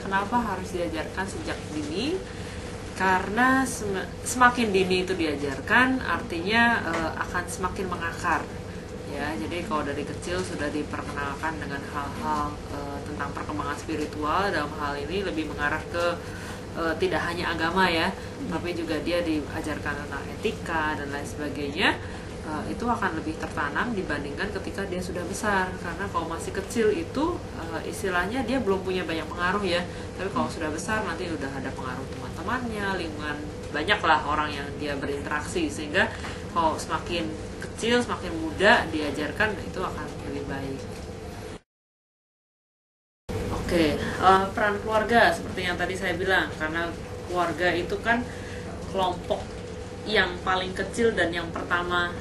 Kenapa harus diajarkan sejak dini? Karena semakin dini itu diajarkan, artinya akan semakin mengakar. Ya, jadi kalau dari kecil sudah diperkenalkan dengan hal-hal tentang perkembangan spiritual, dalam hal ini lebih mengarah ke tidak hanya agama ya, tapi juga dia diajarkan tentang etika dan lain sebagainya. Itu akan lebih tertanam dibandingkan ketika dia sudah besar, karena kalau masih kecil itu istilahnya dia belum punya banyak pengaruh ya, tapi kalau sudah besar nanti udah ada pengaruh teman-temannya, lingkungan, banyaklah orang yang dia berinteraksi, sehingga kalau semakin kecil, semakin muda diajarkan itu akan lebih baik. Oke, peran keluarga seperti yang tadi saya bilang, karena keluarga itu kan kelompok yang paling kecil dan yang pertama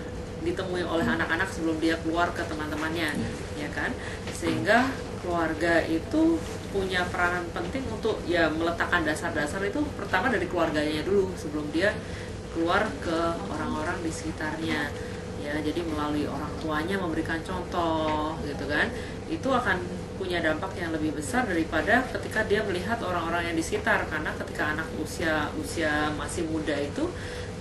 ditemui oleh anak-anak sebelum dia keluar ke teman-temannya, ya kan? Sehingga keluarga itu punya peranan penting untuk ya meletakkan dasar-dasar itu pertama dari keluarganya dulu sebelum dia keluar ke orang-orang di sekitarnya. Ya, jadi melalui orang tuanya memberikan contoh, gitu kan? Itu akan punya dampak yang lebih besar daripada ketika dia melihat orang-orang yang di sekitar, karena ketika anak usia masih muda itu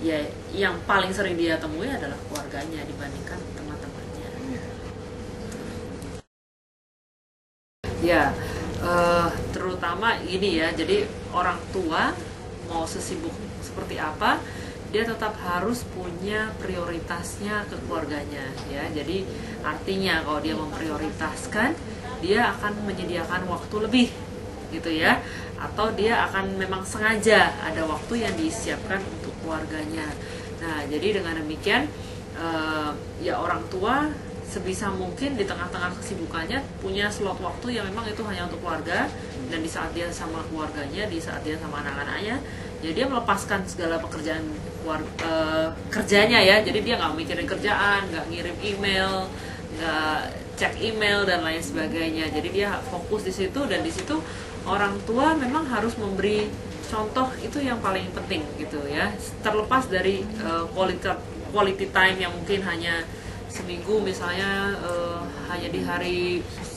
ya yang paling sering dia temui adalah keluarganya dibandingkan teman-temannya. Ya, terutama ini ya, jadi orang tua mau sesibuk seperti apa, dia tetap harus punya prioritasnya ke keluarganya ya. Jadi artinya kalau dia memprioritaskan, dia akan menyediakan waktu lebih gitu ya, atau dia akan memang sengaja ada waktu yang disiapkan untuk keluarganya. Nah, jadi dengan demikian ya orang tua sebisa mungkin di tengah-tengah kesibukannya punya slot waktu yang memang itu hanya untuk keluarga, dan di saat dia sama keluarganya, di saat dia sama anak-anaknya, ya dia melepaskan segala pekerjaan kerjanya ya. Jadi dia nggak mikirin kerjaan, nggak ngirim email, nggak cek email dan lain sebagainya. Jadi dia fokus di situ, dan di situ orang tua memang harus memberi contoh, itu yang paling penting gitu ya. Terlepas dari quality time yang mungkin hanya seminggu misalnya, hanya di hari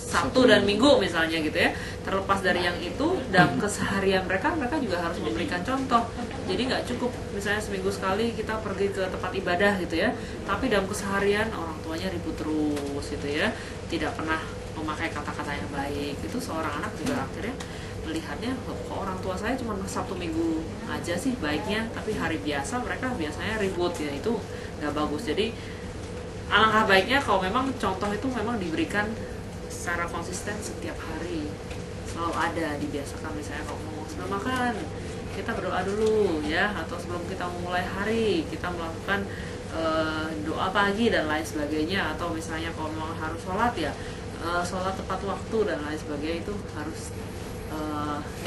Sabtu dan Minggu misalnya gitu ya. Terlepas dari yang itu, dalam keseharian mereka juga harus memberikan contoh. Jadi nggak cukup misalnya seminggu sekali kita pergi ke tempat ibadah gitu ya, tapi dalam keseharian orang tuanya ribut terus gitu ya, tidak pernah memakai kata-kata yang baik. Itu seorang anak juga akhirnya melihatnya, kok orang tua saya cuma Sabtu Minggu aja sih baiknya, tapi hari biasa mereka biasanya ribut ya, itu nggak bagus. Jadi alangkah baiknya kalau memang contoh itu memang diberikan secara konsisten setiap hari, selalu ada, dibiasakan. Misalnya kalau mau sebelum makan kita berdoa dulu ya, atau sebelum kita memulai hari kita melakukan doa pagi dan lain sebagainya, atau misalnya kalau memang harus sholat ya sholat tepat waktu dan lain sebagainya, itu harus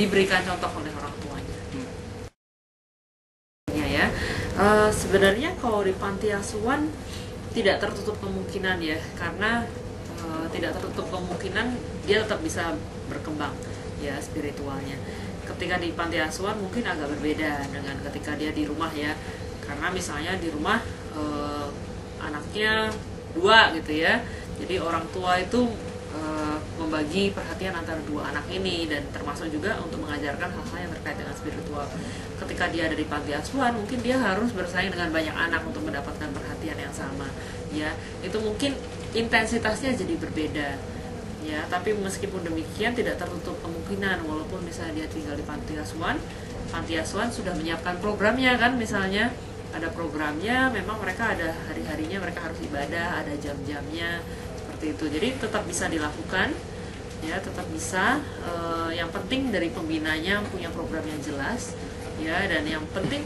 diberikan contoh oleh orang tuanya. Ya, sebenarnya kalau di panti asuhan tidak tertutup kemungkinan ya, karena tidak tertutup kemungkinan dia tetap bisa berkembang ya spiritualnya. Ketika di panti asuhan mungkin agak berbeda dengan ketika dia di rumah ya, karena misalnya di rumah anaknya 2 gitu ya, jadi orang tua itu membagi perhatian antara 2 anak ini, dan termasuk juga untuk mengajarkan hal-hal yang terkait dengan spiritual. Ketika dia ada di panti asuhan, mungkin dia harus bersaing dengan banyak anak untuk mendapatkan perhatian yang sama ya. Itu mungkin intensitasnya jadi berbeda ya, tapi meskipun demikian tidak tertutup kemungkinan, walaupun misalnya dia tinggal di panti asuhan sudah menyiapkan programnya kan, misalnya ada programnya, memang mereka ada hari-harinya mereka harus ibadah, ada jam-jamnya seperti itu. Jadi tetap bisa dilakukan ya, tetap bisa. Yang penting dari pembinanya punya program yang jelas ya, dan yang penting